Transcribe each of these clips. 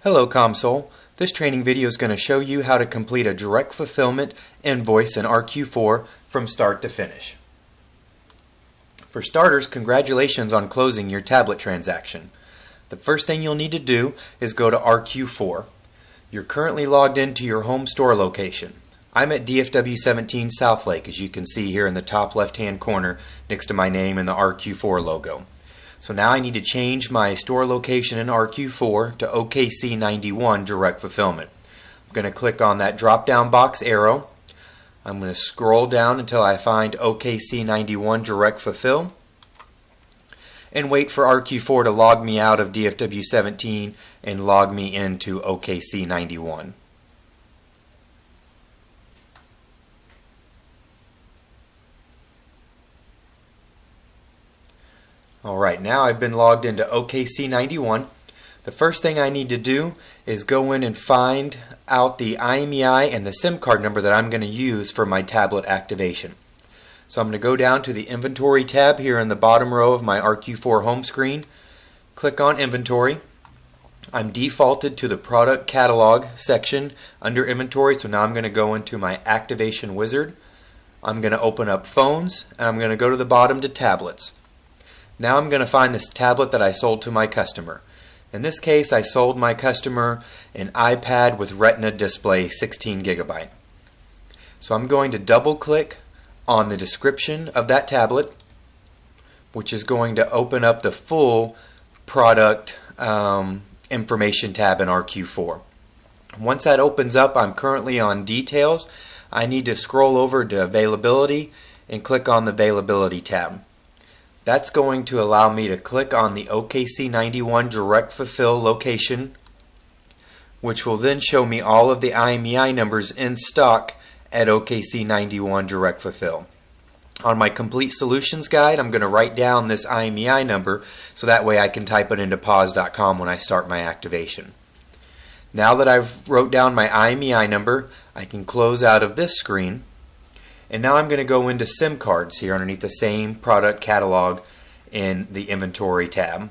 Hello ComSol. This training video is going to show you how to complete a direct fulfillment invoice in RQ4 from start to finish. For starters, congratulations on closing your tablet transaction. The first thing you'll need to do is go to RQ4. You're currently logged into your home store location. I'm at DFW 17 Southlake, as you can see here in the top left hand corner next to my name and the RQ4 logo. So now I need to change my store location in RQ4 to OKC91 Direct Fulfillment. I'm going to click on that drop down box arrow. I'm going to scroll down until I find OKC91 Direct Fulfill and wait for RQ4 to log me out of DFW 17 and log me into OKC91. Alright, now I've been logged into OKC91. The first thing I need to do is go in and find out the IMEI and the SIM card number that I'm going to use for my tablet activation. So I'm going to go down to the Inventory tab here in the bottom row of my RQ4 home screen. Click on Inventory. I'm defaulted to the Product Catalog section under Inventory, so now I'm going to go into my Activation Wizard. I'm going to open up Phones, and I'm going to go to the bottom to Tablets. Now I'm going to find this tablet that I sold to my customer. In this case, I sold my customer an iPad with Retina display 16 GB. So I'm going to double click on the description of that tablet, which is going to open up the full product information tab in RQ4. Once that opens up, I'm currently on Details. I need to scroll over to Availability and click on the Availability tab. That's going to allow me to click on the OKC91 Direct Fulfill location, which will then show me all of the IMEI numbers in stock at OKC91 Direct Fulfill. On my Complete Solutions guide, I'm going to write down this IMEI number so that way I can type it into pause.com when I start my activation. Now that I've wrote down my IMEI number, I can close out of this screen. And now I'm going to go into SIM cards here underneath the same product catalog in the Inventory tab. I'm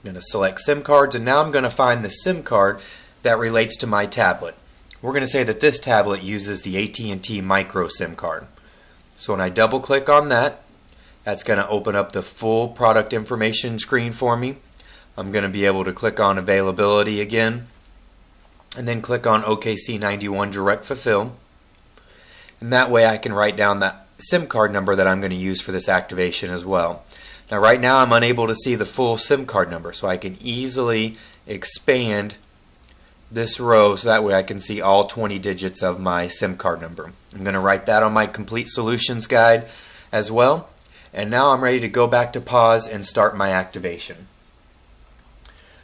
going to select SIM cards, and now I'm going to find the SIM card that relates to my tablet. We're going to say that this tablet uses the AT&T micro SIM card. So when I double click on that, that's going to open up the full product information screen for me. I'm going to be able to click on Availability again, and then click on OKC91 Direct Fulfill. And that way I can write down that SIM card number that I'm going to use for this activation as well. Now right now I'm unable to see the full SIM card number, so I can easily expand this row so that way I can see all 20 digits of my SIM card number. I'm going to write that on my Complete Solutions guide as well. And now I'm ready to go back to pause and start my activation.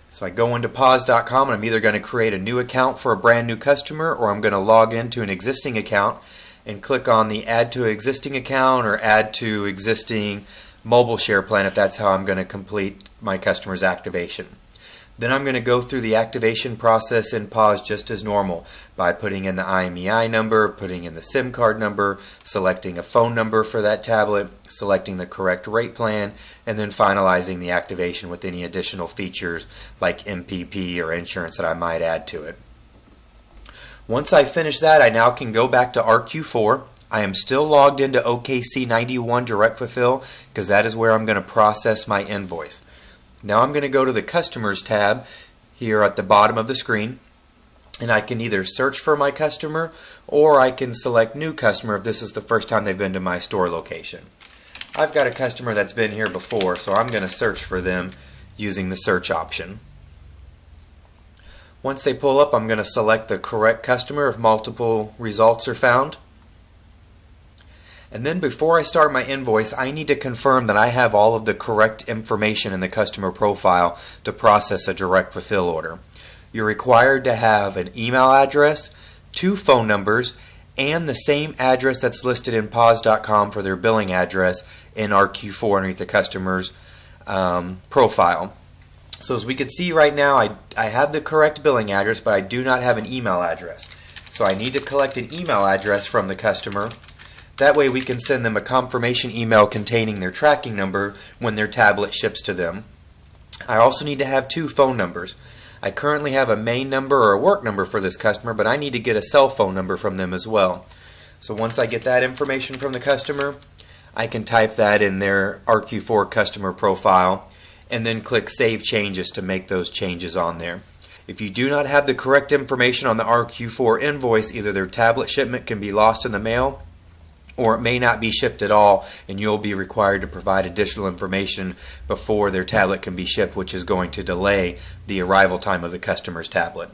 So I go into pause.com and I'm either going to create a new account for a brand new customer, or I'm going to log into an existing account and click on the Add to Existing Account or Add to Existing Mobile Share Plan if that's how I'm going to complete my customer's activation. Then I'm going to go through the activation process in pause just as normal by putting in the IMEI number, putting in the SIM card number, selecting a phone number for that tablet, selecting the correct rate plan, and then finalizing the activation with any additional features like MPP or insurance that I might add to it. Once I finish that, I now can go back to RQ4. I am still logged into OKC91 Direct Fulfill because that is where I'm going to process my invoice. Now I'm going to go to the Customers tab here at the bottom of the screen, and I can either search for my customer or I can select New Customer if this is the first time they've been to my store location. I've got a customer that's been here before, so I'm going to search for them using the search option. Once they pull up, I'm going to select the correct customer if multiple results are found. And then before I start my invoice, I need to confirm that I have all of the correct information in the customer profile to process a direct fulfill order. You're required to have an email address, 2 phone numbers, and the same address that's listed in pause.com for their billing address in RQ4 underneath the customer's profile. So as we can see right now, I have the correct billing address, but I do not have an email address. So I need to collect an email address from the customer. That way we can send them a confirmation email containing their tracking number when their tablet ships to them. I also need to have 2 phone numbers. I currently have a main number or a work number for this customer, but I need to get a cell phone number from them as well. So once I get that information from the customer, I can type that in their RQ4 customer profile and then click Save Changes to make those changes on there. If you do not have the correct information on the RQ4 invoice, either their tablet shipment can be lost in the mail, or it may not be shipped at all, and you'll be required to provide additional information before their tablet can be shipped, which is going to delay the arrival time of the customer's tablet.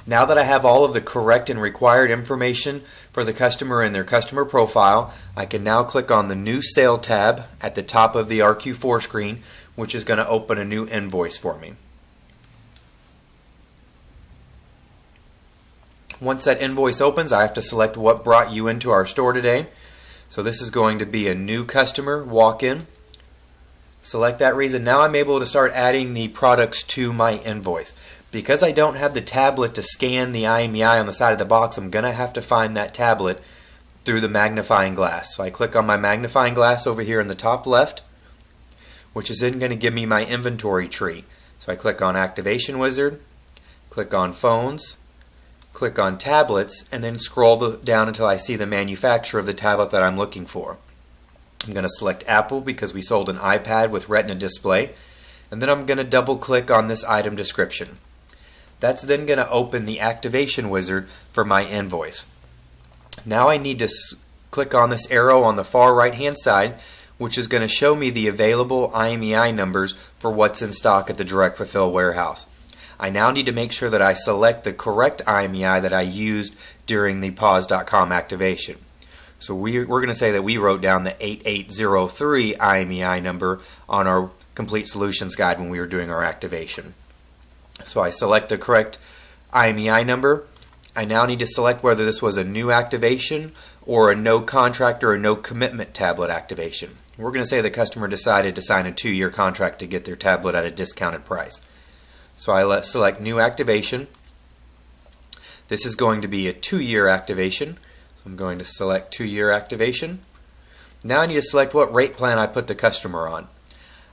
Now that I have all of the correct and required information for the customer in their customer profile, I can now click on the New Sale tab at the top of the RQ4 screen, which is going to open a new invoice for me. Once that invoice opens, I have to select what brought you into our store today. So this is going to be a new customer walk-in. Select that reason. Now I'm able to start adding the products to my invoice. Because I don't have the tablet to scan the IMEI on the side of the box, I'm going to have to find that tablet through the magnifying glass. So I click on my magnifying glass over here in the top left, which is then going to give me my inventory tree. So I click on Activation Wizard, click on Phones, click on Tablets, and then scroll down until I see the manufacturer of the tablet that I'm looking for. I'm going to select Apple because we sold an iPad with Retina display, and then I'm going to double click on this item description. That's then going to open the Activation Wizard for my invoice. Now I need to click on this arrow on the far right hand side, which is going to show me the available IMEI numbers for what's in stock at the Direct Fulfill warehouse. I now need to make sure that I select the correct IMEI that I used during the Pause.com activation. So we're going to say that we wrote down the 8803 IMEI number on our Complete Solutions Guide when we were doing our activation. So I select the correct IMEI number. I now need to select whether this was a new activation or a no contract or a no commitment tablet activation. We're going to say the customer decided to sign a 2-year contract to get their tablet at a discounted price. So I select new activation. This is going to be a 2-year activation. So I'm going to select 2-year activation. Now I need to select what rate plan I put the customer on.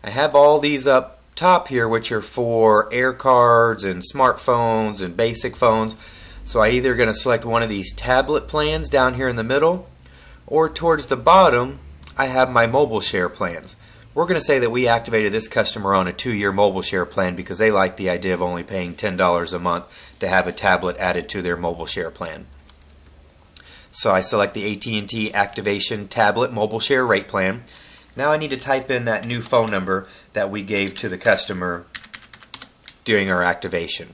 I have all these up top here, which are for air cards and smartphones and basic phones. So I either going to select one of these tablet plans down here in the middle, or towards the bottom I have my mobile share plans. We're going to say that we activated this customer on a 2-year mobile share plan because they like the idea of only paying $10 a month to have a tablet added to their mobile share plan. So I select the AT&T Activation Tablet Mobile Share Rate Plan. Now I need to type in that new phone number that we gave to the customer during our activation.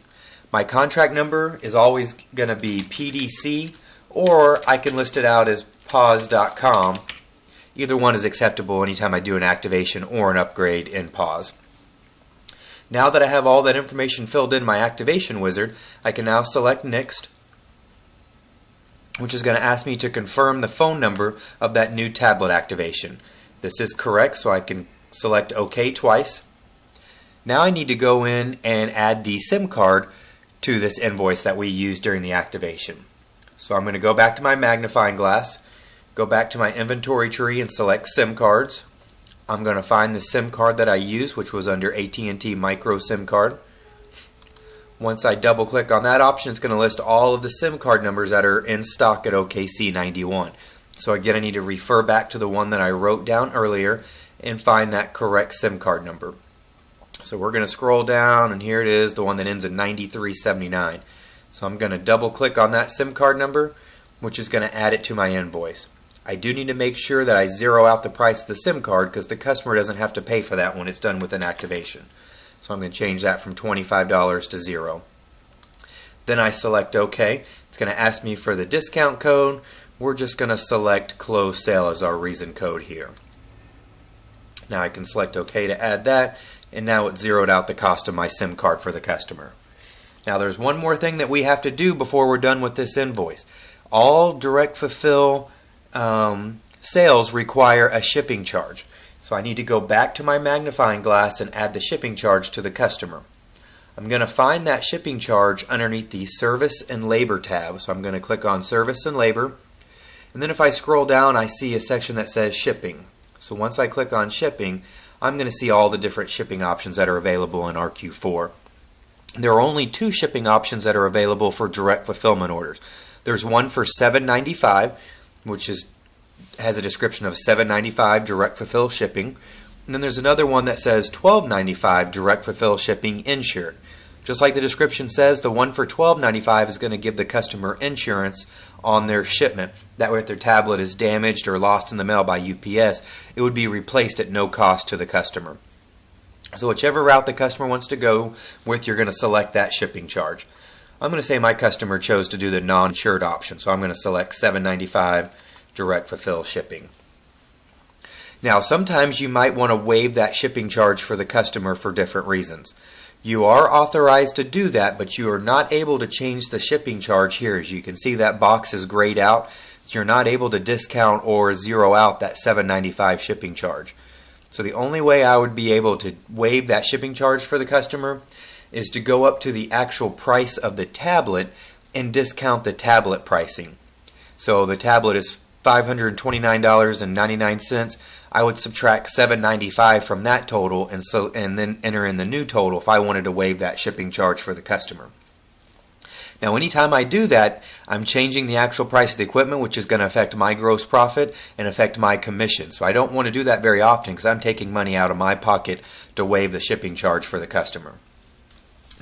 My contract number is always going to be PDC, or I can list it out as Pause.com. Either one is acceptable anytime I do an activation or an upgrade in Pause. Now that I have all that information filled in my Activation Wizard, I can now select Next, which is going to ask me to confirm the phone number of that new tablet activation. This is correct, so I can select OK twice. Now I need to go in and add the SIM card to this invoice that we used during the activation. So I'm going to go back to my magnifying glass, go back to my inventory tree and select SIM cards. I'm going to find the SIM card that I used, which was under AT&T Micro SIM card. Once I double click on that option, it's going to list all of the SIM card numbers that are in stock at OKC91. So again, I need to refer back to the one that I wrote down earlier and find that correct SIM card number. So we're going to scroll down, and here it is, the one that ends in 9379. So I'm going to double click on that SIM card number, which is going to add it to my invoice. I do need to make sure that I zero out the price of the SIM card because the customer doesn't have to pay for that when it's done with an activation. So I'm going to change that from $25 to $0. Then I select OK. It's going to ask me for the discount code. We're just going to select Close Sale as our reason code here. Now I can select OK to add that, and now it's zeroed out the cost of my SIM card for the customer. Now there's one more thing that we have to do before we're done with this invoice. All direct fulfill sales require a shipping charge. So I need to go back to my magnifying glass and add the shipping charge to the customer. I'm going to find that shipping charge underneath the Service and Labor tab. So I'm going to click on Service and Labor. And then if I scroll down, I see a section that says Shipping. So once I click on Shipping, I'm going to see all the different shipping options that are available in RQ4. there are only two shipping options that are available for direct fulfillment orders. There's one for $7.95, which has a description of $7.95 direct fulfill shipping. And then there's another one that says $12.95 direct fulfill shipping insured. Just like the description says, the one for $12.95 is going to give the customer insurance on their shipment. That way if their tablet is damaged or lost in the mail by UPS, it would be replaced at no cost to the customer. So whichever route the customer wants to go with, you're going to select that shipping charge. I'm going to say my customer chose to do the non-insured option, so I'm going to select $7.95 direct fulfill shipping. Now, sometimes you might want to waive that shipping charge for the customer for different reasons. You are authorized to do that, but you are not able to change the shipping charge here. As you can see, that box is grayed out. So you're not able to discount or zero out that $7.95 shipping charge. So the only way I would be able to waive that shipping charge for the customer is to go up to the actual price of the tablet and discount the tablet pricing. So the tablet is $529.99. I would subtract $7.95 from that total and then enter in the new total if I wanted to waive that shipping charge for the customer. Now, anytime I do that, I'm changing the actual price of the equipment, which is going to affect my gross profit and affect my commission. So I don't want to do that very often because I'm taking money out of my pocket to waive the shipping charge for the customer.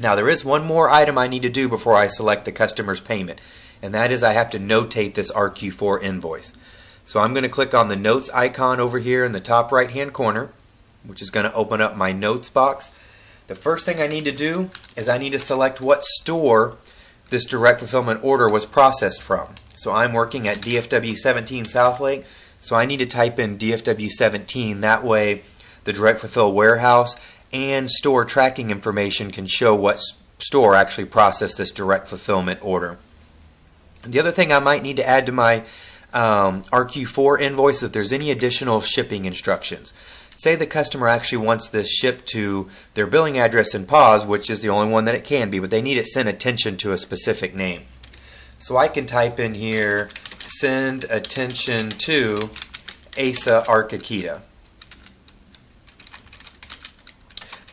Now, there is one more item I need to do before I select the customer's payment, and that is I have to notate this RQ4 invoice. So I'm going to click on the notes icon over here in the top right hand corner, which is going to open up my notes box. The first thing I need to do is I need to select what store this direct fulfillment order was processed from. So I'm working at DFW 17 Southlake, so I need to type in DFW 17. That way the direct fulfill warehouse and store tracking information can show what store actually processed this direct fulfillment order. The other thing I might need to add to my RQ4 invoice, if there's any additional shipping instructions. Say the customer actually wants this shipped to their billing address in PAWS, which is the only one that it can be, but they need it sent attention to a specific name. So I can type in here, send attention to Asa Arkakita.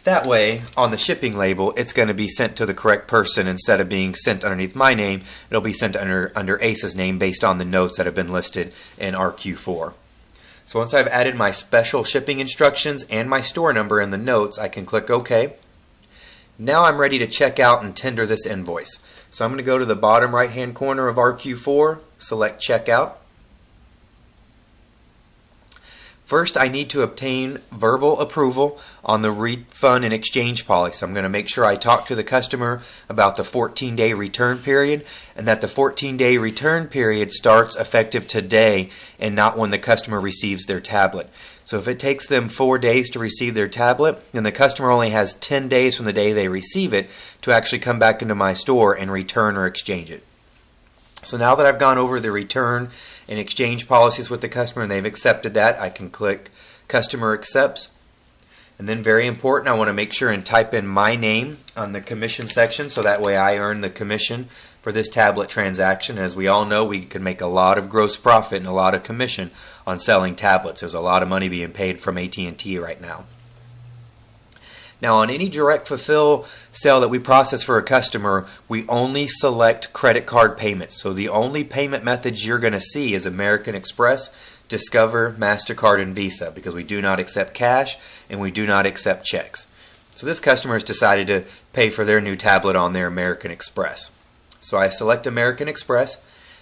That way, on the shipping label, it's going to be sent to the correct person instead of being sent underneath my name. It'll be sent under Asa's name based on the notes that have been listed in RQ4. So once I've added my special shipping instructions and my store number in the notes, I can click OK. Now I'm ready to check out and tender this invoice. So I'm going to go to the bottom right hand corner of RQ4, select Checkout. First, I need to obtain verbal approval on the refund and exchange policy. So I'm going to make sure I talk to the customer about the 14-day return period and that the 14-day return period starts effective today and not when the customer receives their tablet. So if it takes them 4 days to receive their tablet, then the customer only has 10 days from the day they receive it to actually come back into my store and return or exchange it. So now that I've gone over the return and exchange policies with the customer and they've accepted that, I can click Customer Accepts. And then very important, I want to make sure and type in my name on the commission section so that way I earn the commission for this tablet transaction. As we all know, we can make a lot of gross profit and a lot of commission on selling tablets. There's a lot of money being paid from AT&T right now. Now, on any direct fulfill sale that we process for a customer, we only select credit card payments. So the only payment methods you're going to see is American Express, Discover, MasterCard, and Visa, because we do not accept cash and we do not accept checks. So this customer has decided to pay for their new tablet on their American Express. So I select American Express.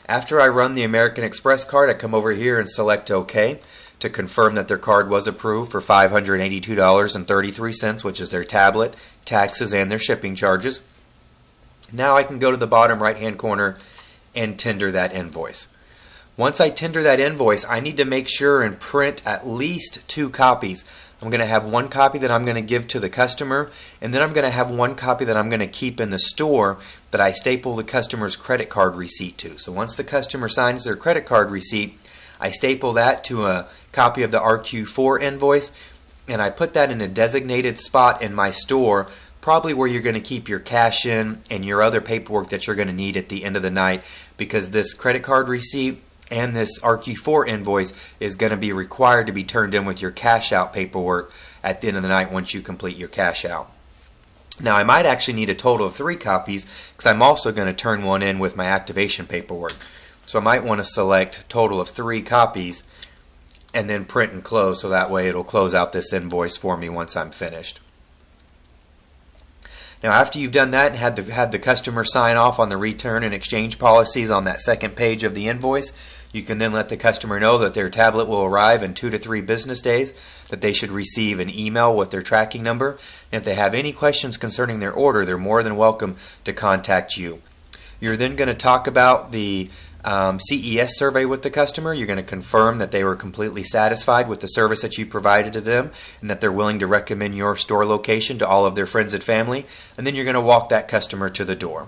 After I run the American Express card, I come over here and select OK to confirm that their card was approved for $582.33, which is their tablet, taxes, and their shipping charges. Now I can go to the bottom right-hand corner and tender that invoice. Once I tender that invoice, I need to make sure and print at least 2 copies. I'm going to have one copy that I'm going to give to the customer, and then I'm going to have one copy that I'm going to keep in the store that I staple the customer's credit card receipt to. So once the customer signs their credit card receipt, I staple that to a copy of the RQ4 invoice, and I put that in a designated spot in my store, probably where you're going to keep your cash in and your other paperwork that you're going to need at the end of the night, because this credit card receipt and this RQ4 invoice is going to be required to be turned in with your cash out paperwork at the end of the night once you complete your cash out. Now I might actually need a total of 3 copies because I'm also going to turn one in with my activation paperwork. So I might want to select a total of 3 copies and then print and close, so that way it'll close out this invoice for me once I'm finished. Now after you've done that and had the customer sign off on the return and exchange policies on that second page of the invoice, you can then let the customer know that their tablet will arrive in 2 to 3 business days, that they should receive an email with their tracking number, and if they have any questions concerning their order, they're more than welcome to contact you. You're then going to talk about the CES survey with the customer. You're going to confirm that they were completely satisfied with the service that you provided to them and that they're willing to recommend your store location to all of their friends and family, and then you're going to walk that customer to the door.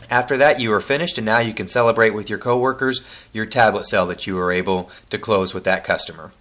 After that, you are finished, and now you can celebrate with your coworkers your tablet sale that you were able to close with that customer.